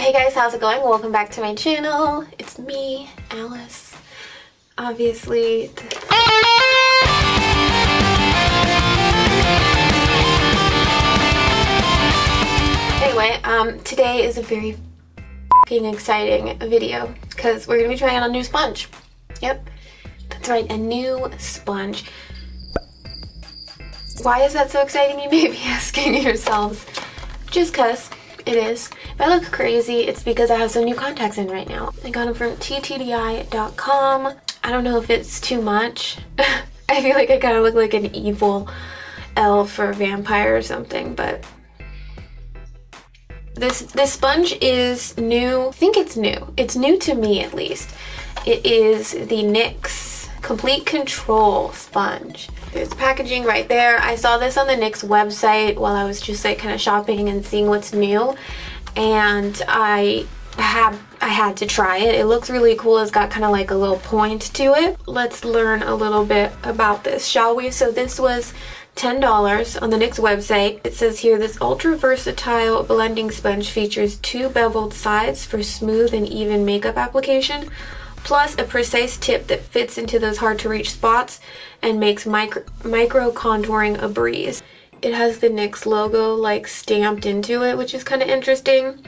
Hey guys, how's it going? Welcome back to my channel. It's me, Alice. Obviously. Anyway, today is a very fucking exciting video because we're gonna be trying out a new sponge. Yep, that's right, a new sponge. Why is that so exciting, you may be asking yourselves? Just cause it is. If I look crazy, it's because I have some new contacts in right now. I got them from ttdeye.com. I don't know if it's too much. I feel like I kind of look like an evil elf or vampire or something, but this sponge is new. I think it's new. It's new to me, at least. It is the Nyx Complete Control sponge. There's packaging right there. I saw this on the Nyx website while I was just like kind of shopping and seeing what's new, and I had to try it. It looks really cool. It's got kind of like a little point to it. Let's learn a little bit about this, shall we? So this was $10 on the Nyx website. It says here, this ultra versatile blending sponge features two beveled sides for smooth and even makeup application, plus a precise tip that fits into those hard to reach spots and makes micro contouring a breeze. It has the Nyx logo like stamped into it, which is kind of interesting.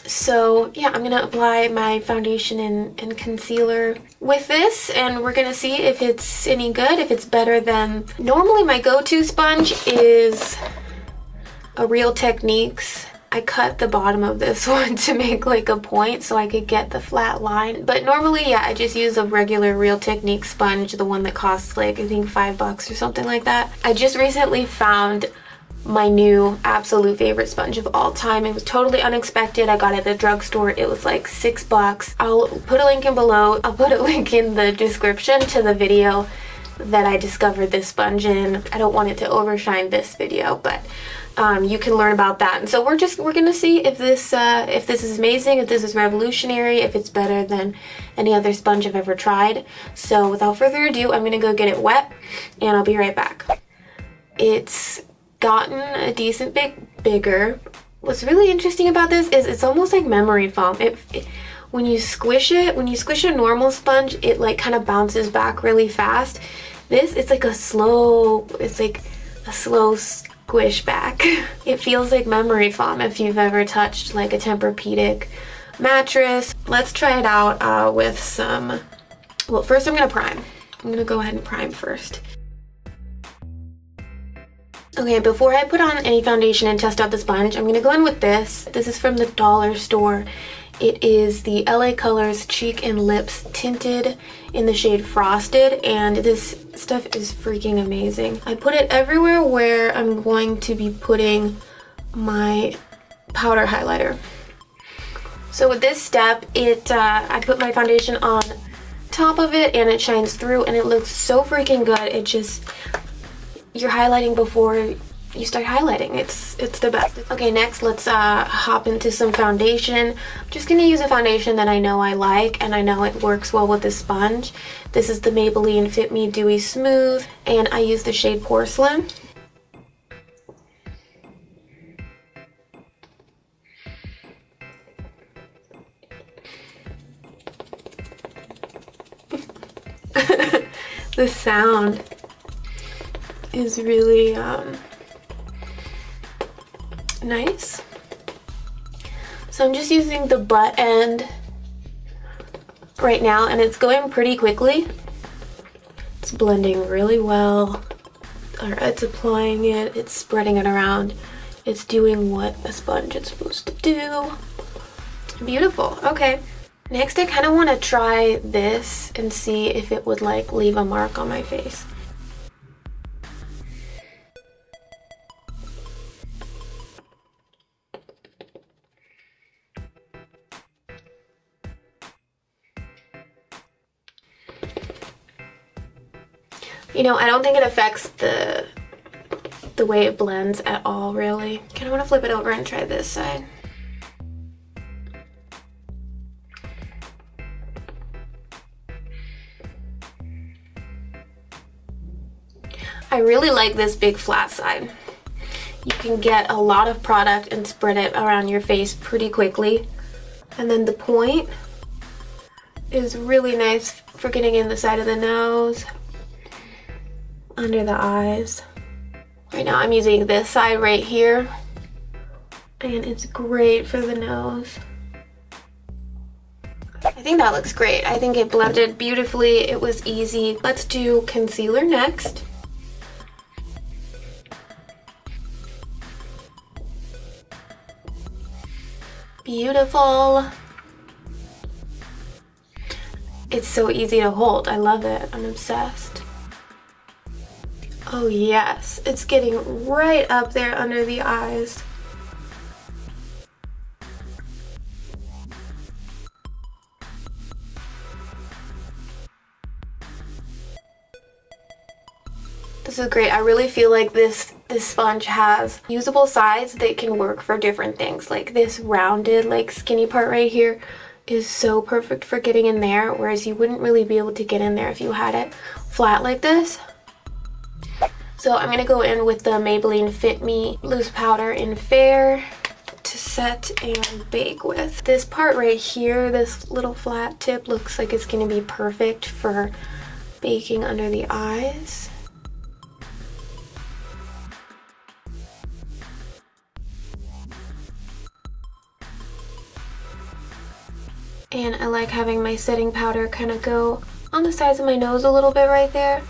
So yeah, I'm gonna apply my foundation and concealer with this, and we're gonna see if it's any good, if it's better than... Normally my go-to sponge is a Real Techniques. I cut the bottom of this one to make like a point so I could get the flat line. But normally, yeah, I just use a regular Real Techniques sponge, the one that costs like, I think $5 or something like that. I just recently found my new absolute favorite sponge of all time. It was totally unexpected. I got it at the drugstore. It was like $6. I'll put a link in below. I'll put a link in the description to the video that I discovered this sponge in. I don't want it to overshine this video, but you can learn about that. And so we're gonna see if this is amazing, if this is revolutionary, if it's better than any other sponge I've ever tried. So without further ado, I'm gonna go get it wet and I'll be right back. It's gotten a decent bit bigger. What's really interesting about this is it's almost like memory foam. When you squish a normal sponge, it like kind of bounces back really fast. This, it's like a slow squish back. It feels like memory foam if you've ever touched like a Tempur-Pedic mattress. Let's try it out with some, well, first I'm gonna prime. I'm gonna go ahead and prime first. Okay, before I put on any foundation and test out the sponge, I'm gonna go in with this. This is from the dollar store. It is the LA Colors Cheek and Lips Tinted in the shade Frosted, and this stuff is freaking amazing. I put it everywhere where I'm going to be putting my powder highlighter. So with this step, I put my foundation on top of it and it shines through and it looks so freaking good. It just... You're highlighting before you start highlighting. It's the best. Okay, next let's hop into some foundation. I'm just gonna use a foundation that I know I like and I know it works well with the sponge. This is the Maybelline Fit Me Dewy Smooth, and I use the shade Porcelain. The sound is really nice. So I'm just using the butt end right now and it's going pretty quickly. It's blending really well. It's applying it, it's spreading it around. It's doing what a sponge is supposed to do. Beautiful. Okay. Next I kind of want to try this and see if it would like leave a mark on my face. You know, I don't think it affects the way it blends at all, really. Kind of want to flip it over and try this side. I really like this big flat side. You can get a lot of product and spread it around your face pretty quickly. And then the point is really nice for getting in the side of the nose, under the eyes. Right now I'm using this side right here, and it's great for the nose. I think that looks great. I think it blended beautifully. It was easy. Let's do concealer next. Beautiful. It's so easy to hold. I love it. I'm obsessed. Oh yes, it's getting right up there under the eyes. This is great. I really feel like this sponge has usable sides that can work for different things. Like this rounded, like skinny part right here is so perfect for getting in there, whereas you wouldn't really be able to get in there if you had it flat like this. So I'm gonna go in with the Maybelline Fit Me loose powder in Fair to set and bake with. This part right here, this little flat tip, looks like it's gonna be perfect for baking under the eyes. And I like having my setting powder kind of go on the sides of my nose a little bit right there.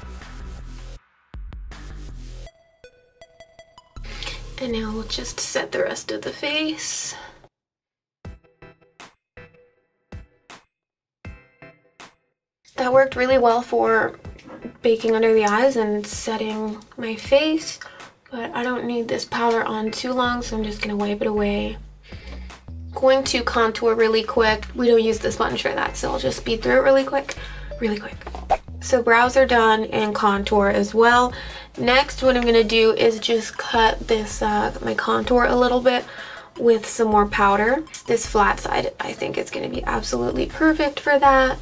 And now we'll just set the rest of the face. That worked really well for baking under the eyes and setting my face, but I don't need this powder on too long, so I'm just gonna wipe it away. Going to contour really quick. We don't use the sponge for that, so I'll just speed through it really quick. So brows are done and contour as well. Next, what I'm gonna do is just cut this my contour a little bit with some more powder. This flat side, I think it's gonna be absolutely perfect for that.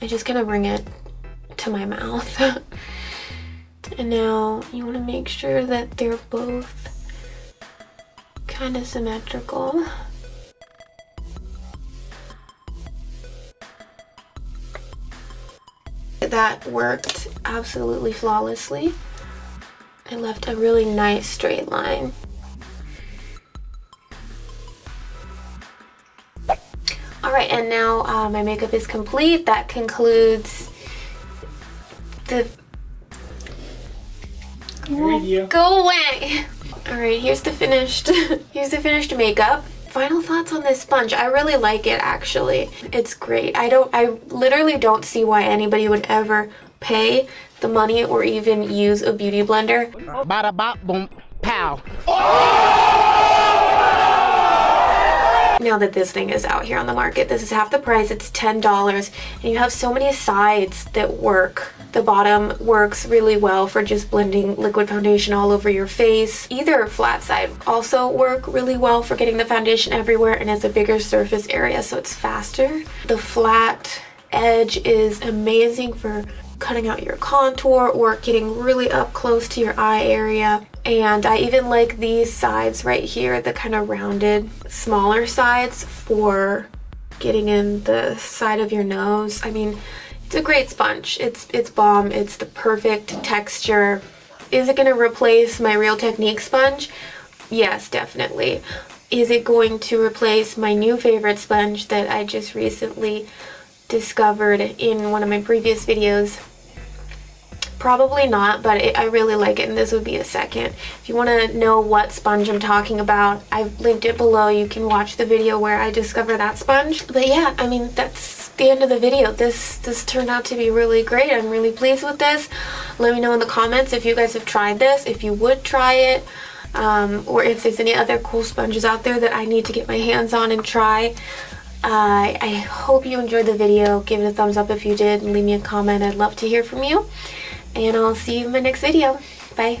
I just kind of bring it to my mouth. And now you want to make sure that they're both kind of symmetrical. That worked absolutely flawlessly. It left a really nice straight line. Alright, and now my makeup is complete. That concludes the... Go away! Alright, here's the finished makeup. Final thoughts on this sponge. I really like it, actually. It's great. I literally don't see why anybody would ever pay the money or even use a beauty blender. Bada bop boom pow. Now that this thing is out here on the market, this is half the price. It's $10, and you have so many sides that work. The bottom works really well for just blending liquid foundation all over your face. Either flat side also work really well for getting the foundation everywhere, and it's a bigger surface area, so it's faster. The flat edge is amazing for cutting out your contour or getting really up close to your eye area. And I even like these sides right here, the kind of rounded, smaller sides for getting in the side of your nose. I mean, it's a great sponge. It's bomb. It's the perfect texture. Is it going to replace my Real Technique sponge? Yes, definitely. Is it going to replace my new favorite sponge that I just recently discovered in one of my previous videos? Probably not, but I really like it, and this would be a second. If you want to know what sponge I'm talking about, I've linked it below. You can watch the video where I discover that sponge. But yeah, I mean, that's the end of the video. This turned out to be really great. I'm really pleased with this. Let me know in the comments if you guys have tried this, if you would try it, or if there's any other cool sponges out there that I need to get my hands on and try. I hope you enjoyed the video. Give it a thumbs up if you did, and leave me a comment. I'd love to hear from you. And I'll see you in my next video. Bye.